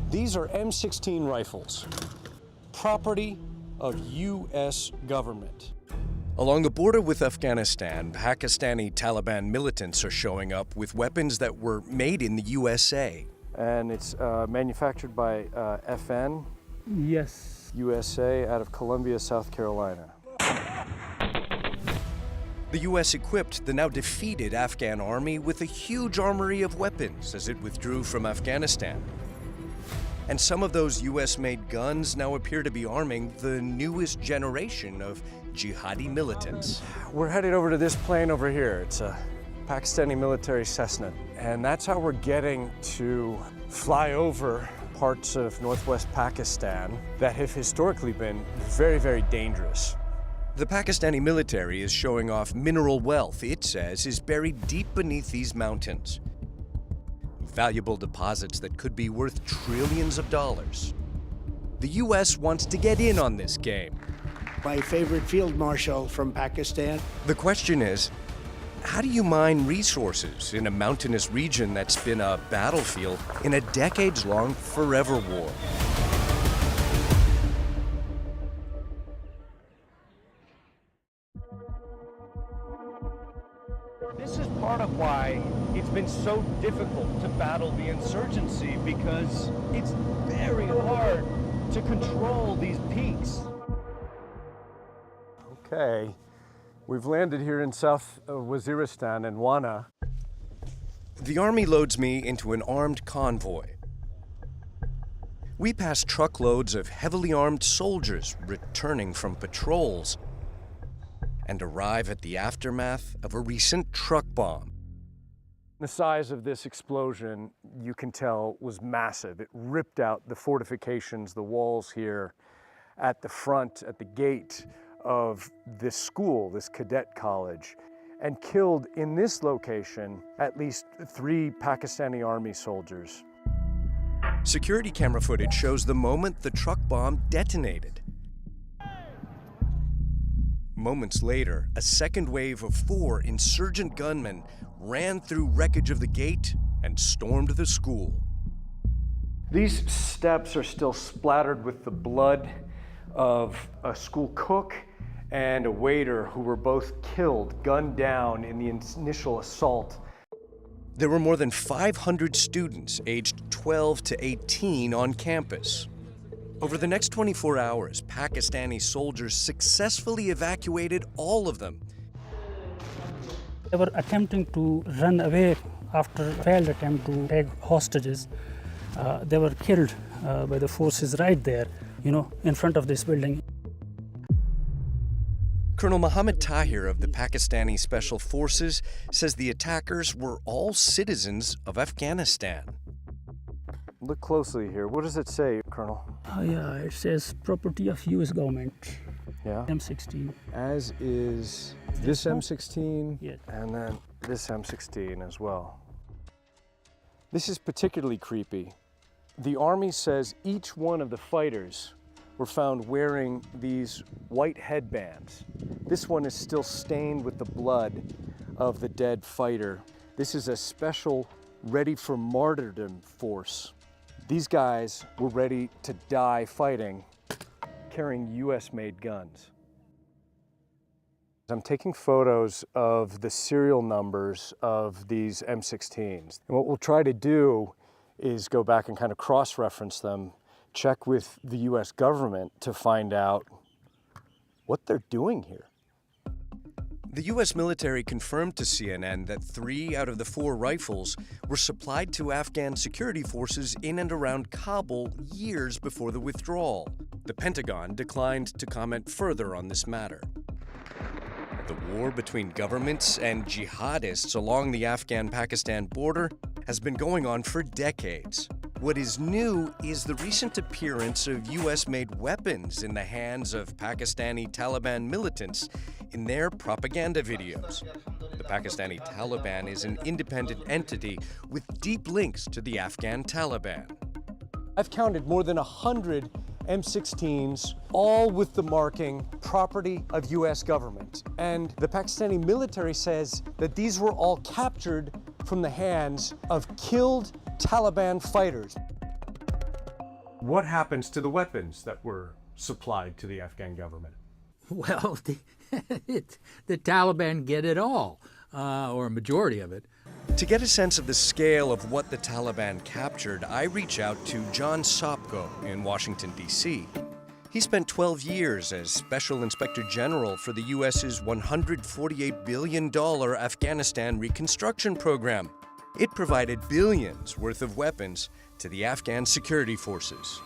These are M16 rifles, property of U.S. government. Along the border with Afghanistan, Pakistani Taliban militants are showing up with weapons that were made in the USA. And it's manufactured by FN? Yes. USA out of Columbia, South Carolina. The U.S. equipped the now defeated Afghan army with a huge armory of weapons as it withdrew from Afghanistan. And some of those U.S.-made guns now appear to be arming the newest generation of jihadi militants. We're headed over to this plane over here. It's a Pakistani military Cessna. And that's how we're getting to fly over parts of northwest Pakistan that have historically been very, very dangerous. The Pakistani military is showing off mineral wealth it says is buried deep beneath these mountains. Valuable deposits that could be worth trillions of dollars. The U.S. wants to get in on this game. My favorite field marshal from Pakistan. The question is, how do you mine resources in a mountainous region that's been a battlefield in a decades-long forever war? This is part of why it's been so difficult to battle the insurgency, because it's very hard to control these peaks. Okay, we've landed here in South Waziristan in Wana. The army loads me into an armed convoy. We pass truckloads of heavily armed soldiers returning from patrols and arrive at the aftermath of a recent truck bomb. The size of this explosion, you can tell, was massive. It ripped out the fortifications, the walls here at the front, at the gate of this school, this cadet college, and killed in this location at least 3 Pakistani army soldiers. Security camera footage shows the moment the truck bomb detonated. Moments later, a second wave of 4 insurgent gunmen ran through wreckage of the gate and stormed the school. These steps are still splattered with the blood of a school cook and a waiter who were both killed, gunned down in the initial assault. There were more than 500 students aged 12 to 18 on campus. Over the next 24 hours, Pakistani soldiers successfully evacuated all of them. They were attempting to run away after a failed attempt to take hostages. They were killed by the forces right there, in front of this building. Colonel Mohammed Tahir of the Pakistani Special Forces says the attackers were all citizens of Afghanistan. Look closely here. What does it say, Colonel? Yeah, it says property of U.S. government. Yeah. M16. As is this M16, yes, and then this M16 as well. This is particularly creepy. The Army says each one of the fighters were found wearing these white headbands. This one is still stained with the blood of the dead fighter. This is a special ready for martyrdom force. These guys were ready to die fighting, carrying US-made guns. I'm taking photos of the serial numbers of these M16s. And what we'll try to do is go back and kind of cross-reference them, check with the US government to find out what they're doing here. The U.S. military confirmed to CNN that 3 out of the 4 rifles were supplied to Afghan security forces in and around Kabul years before the withdrawal. The Pentagon declined to comment further on this matter. The war between governments and jihadists along the Afghan-Pakistan border has been going on for decades. What is new is the recent appearance of US-made weapons in the hands of Pakistani Taliban militants in their propaganda videos. The Pakistani Taliban is an independent entity with deep links to the Afghan Taliban. I've counted more than 100 M16s, all with the marking property of US government. And the Pakistani military says that these were all captured from the hands of killed Taliban fighters. What happens to the weapons that were supplied to the Afghan government? Well, the Taliban get it all, or a majority of it. To get a sense of the scale of what the Taliban captured, I reach out to John Sopko in Washington, D.C. He spent 12 years as Special Inspector General for the U.S.'s $148 billion Afghanistan reconstruction program. It provided billions worth of weapons to the Afghan security forces.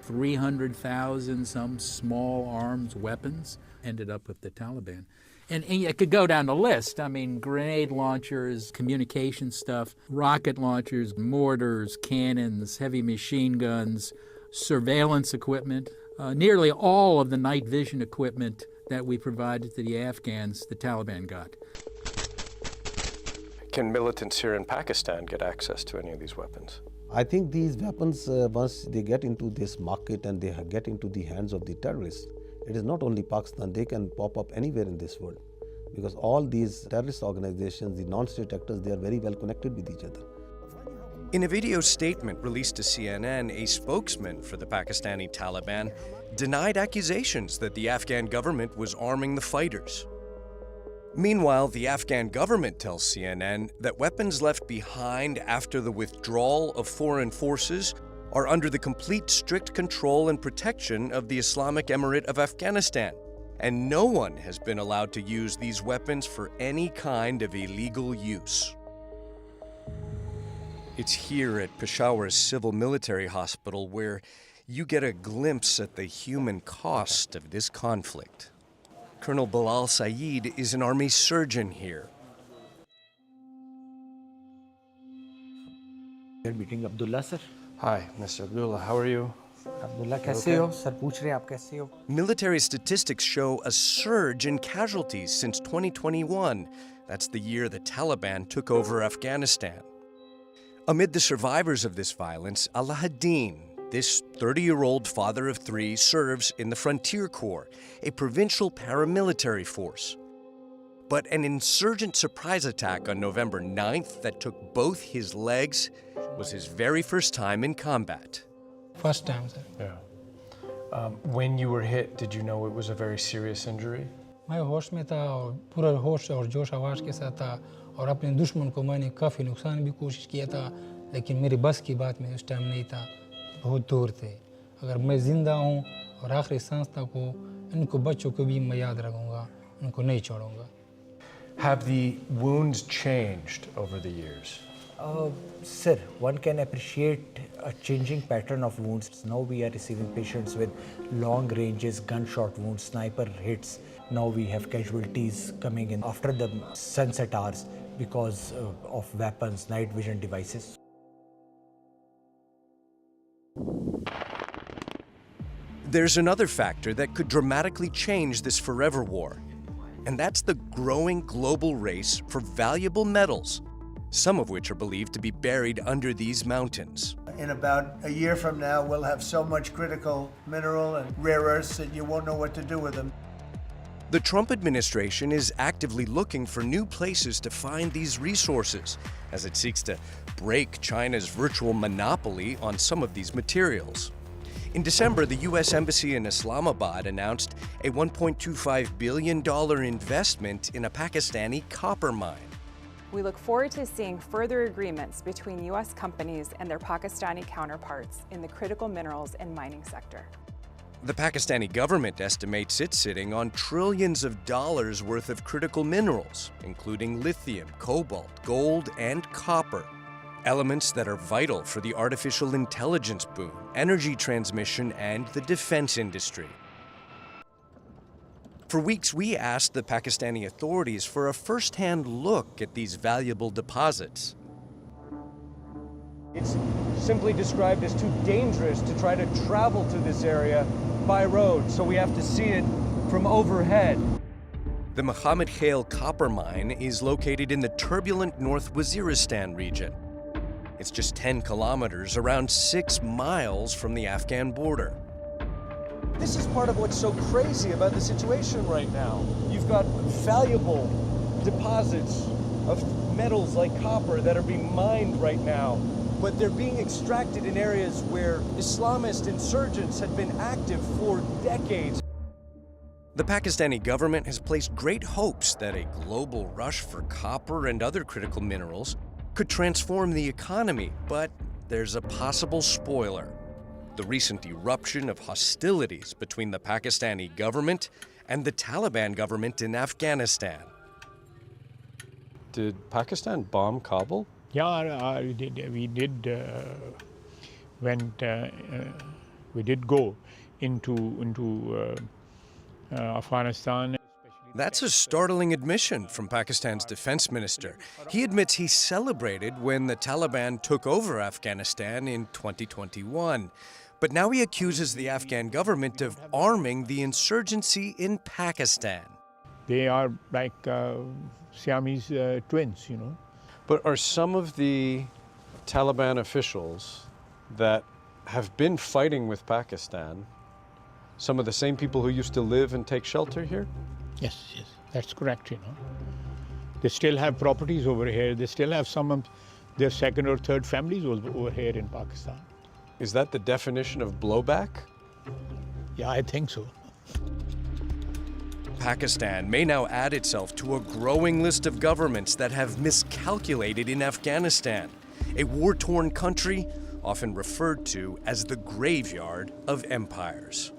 300,000 some small arms weapons ended up with the Taliban. And I could go down the list. I mean, grenade launchers, communication stuff, rocket launchers, mortars, cannons, heavy machine guns, surveillance equipment. Nearly all of the night vision equipment that we provided to the Afghans, the Taliban got. Can militants here in Pakistan get access to any of these weapons? I think these weapons, once they get into this market and they get into the hands of the terrorists, it is not only Pakistan, they can pop up anywhere in this world. Because all these terrorist organizations, the non-state actors, they are very well connected with each other. In a video statement released to CNN, a spokesman for the Pakistani Taliban denied accusations that the Afghan government was arming the fighters. Meanwhile, the Afghan government tells CNN that weapons left behind after the withdrawal of foreign forces are under the complete strict control and protection of the Islamic Emirate of Afghanistan, and no one has been allowed to use these weapons for any kind of illegal use. It's here at Peshawar's Civil Military Hospital where you get a glimpse at the human cost of this conflict. Colonel Bilal Saeed is an Army surgeon here. You're meeting Abdullah, sir. Hi, Mr. Abdullah, how are you? Abdullah, कैसे हो? Sir, पूछ रहे हैं आप कैसे हो? Military statistics show a surge in casualties since 2021. That's the year the Taliban took over Afghanistan. Amid the survivors of this violence, Alahaddin, this 30-year-old father of three, serves in the Frontier Corps, a provincial paramilitary force. But an insurgent surprise attack on November 9th that took both his legs was his very first time in combat. First time, sir. Yeah. When you were hit, did you know it was a very serious injury? मैं होश में था और पूरा होश और जोश आवाज़ के साथ था और अपने दुश्मन को मैंने काफ़ी नुकसान भी कोशिश किया था लेकिन मेरी बस की बात में उस टाइम नहीं था बहुत दूर थे अगर मैं ज़िंदा हूँ और आखिरी सांस तक हो इनको बच्चों को भी मैं याद रखूँगा उनको नहीं छोड़ूँगा Have the wounds changed over the years? Sir, one can appreciate a changing pattern of wounds. Now we are receiving patients with long ranges, gunshot wounds, sniper hits. Now we have casualties coming in after the sunset hours because of weapons, night vision devices. There's another factor that could dramatically change this forever war, and that's the growing global race for valuable metals, some of which are believed to be buried under these mountains. In about a year from now, we'll have so much critical mineral and rare earths that you won't know what to do with them. The Trump administration is actively looking for new places to find these resources as it seeks to break China's virtual monopoly on some of these materials. In December, the U.S. Embassy in Islamabad announced a $1.25 billion investment in a Pakistani copper mine. We look forward to seeing further agreements between U.S. companies and their Pakistani counterparts in the critical minerals and mining sector. The Pakistani government estimates it's sitting on trillions of dollars worth of critical minerals, including lithium, cobalt, gold, and copper. Elements that are vital for the artificial intelligence boom, energy transmission, and the defense industry. For weeks, we asked the Pakistani authorities for a first-hand look at these valuable deposits. It's simply described as too dangerous to try to travel to this area by road, so we have to see it from overhead. The Mohammed Khail copper mine is located in the turbulent North Waziristan region. It's just 10 kilometers, around 6 miles from the Afghan border. This is part of what's so crazy about the situation right now. You've got valuable deposits of metals like copper that are being mined right now but they're being extracted in areas where Islamist insurgents had been active for decades. The Pakistani government has placed great hopes that a global rush for copper and other critical minerals could transform the economy, but there's a possible spoiler: the recent eruption of hostilities between the Pakistani government and the Taliban government in Afghanistan. Did Pakistan bomb Kabul? Yeah, we did go into Afghanistan. That's a startling admission from Pakistan's defense minister. He admits he celebrated when the Taliban took over Afghanistan in 2021. But now he accuses the Afghan government of arming the insurgency in Pakistan. They are like Siamese twins, you know. But are some of the Taliban officials that have been fighting with Pakistan some of the same people who used to live and take shelter here? Yes, that's correct, you know. They still have properties over here. They still have some of their second or third families over here in Pakistan. Is that the definition of blowback? Yeah, I think so. Pakistan may now add itself to a growing list of governments that have miscalculated in Afghanistan, a war-torn country often referred to as the graveyard of empires.